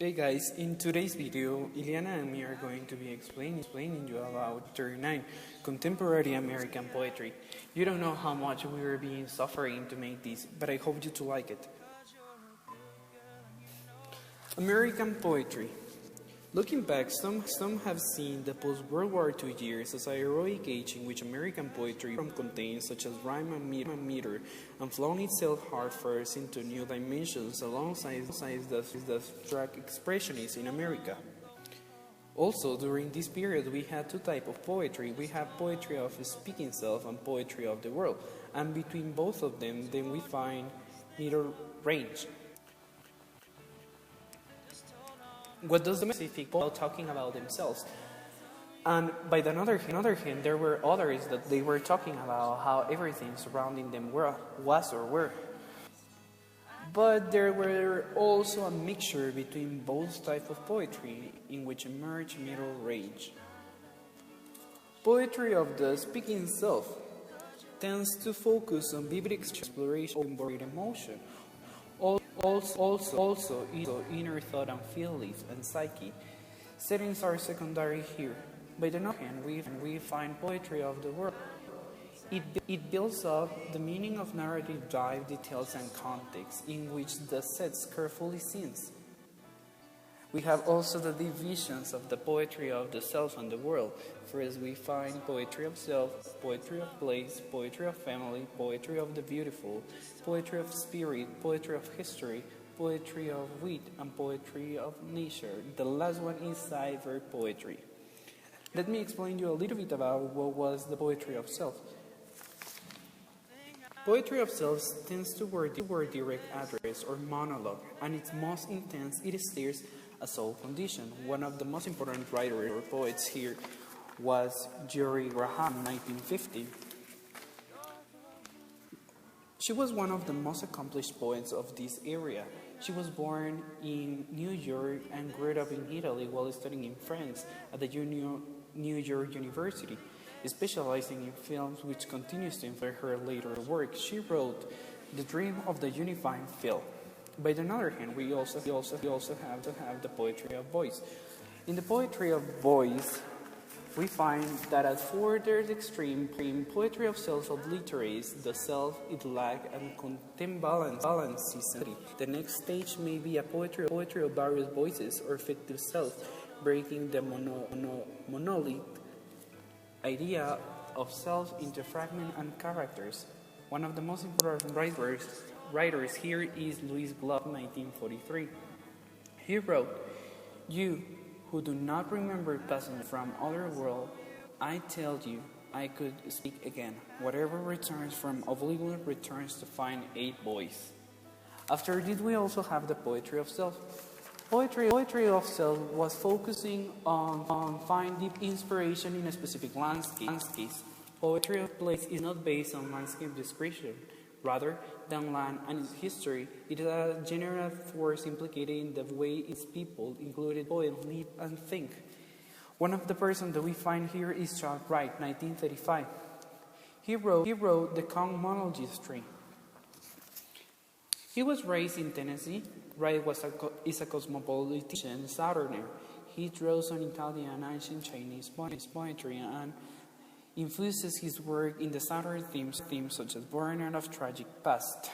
Hey guys, in today's video, Iliana and me are going to be explaining you about Chapter 9, Contemporary American Poetry. You don't know how much we were being suffering to make this, but I hope you to like it. American Poetry. Looking back, some have seen the post-World War II years as a heroic age in which American poetry contains such as rhyme and meter, and flown itself hard first into new dimensions alongside the abstract expressionists in America. Also, during this period, we had two types of poetry. We have poetry of speaking self and poetry of the world, and between both of them, then we find middle range. What does the specific poet talking about themselves? And by the other hand, there were others that they were talking about how everything surrounding them was or were. But there were also a mixture between both types of poetry in which emerged middle range. Poetry of the speaking self tends to focus on vivid exploration of embodied emotion. Also, inner thought and feelings and psyche. Settings are here. By the other hand, we find poetry of the world. It builds up the meaning of narrative dive details and context in which the sets carefully scenes. We have also the divisions of the poetry of the self and the world. First, we find poetry of self, poetry of place, poetry of family, poetry of the beautiful, poetry of spirit, poetry of history, poetry of wit, and poetry of nature. The last one is cyber poetry. Let me explain you a little bit about what was the poetry of self. Poetry of self tends to word direct address or monologue, and its most intense it stares a soul condition. One of the most important writers or poets here was Jerry Graham, 1950. She was one of the most accomplished poets of this area. She was born in New York and grew up in Italy while studying in France at the New York University, specializing in films, which continues to influence her later work. She wrote The Dream of the Unifying Field. By the other hand, we also have to have the poetry of voice. In the poetry of voice, we find that at further extreme, poetry of self obliterates the self, its lack, and content balances. The next stage may be a poetry of various voices or fictive self, breaking the monolith idea of self into fragments and characters. One of the most important writers here is Louis Bluff, 1943. He wrote, "You who do not remember passing from other world, I tell you, I could speak again. Whatever returns from oblivion returns to find a voice." After this, we also have the poetry of self. Poetry of self was focusing on finding deep inspiration in a specific landscapes. Poetry of place is not based on landscape description. Rather than land and its history, it is a general force implicated in the way its people, including poets, live and think. One of the persons that we find here is Charles Wright, 1935. He wrote the Kong Monology. He was raised in Tennessee. Wright is a cosmopolitan Southerner. He draws on Italian and ancient Chinese poetry and infuses his work in the Southern themes such as Born Out of Tragic Past.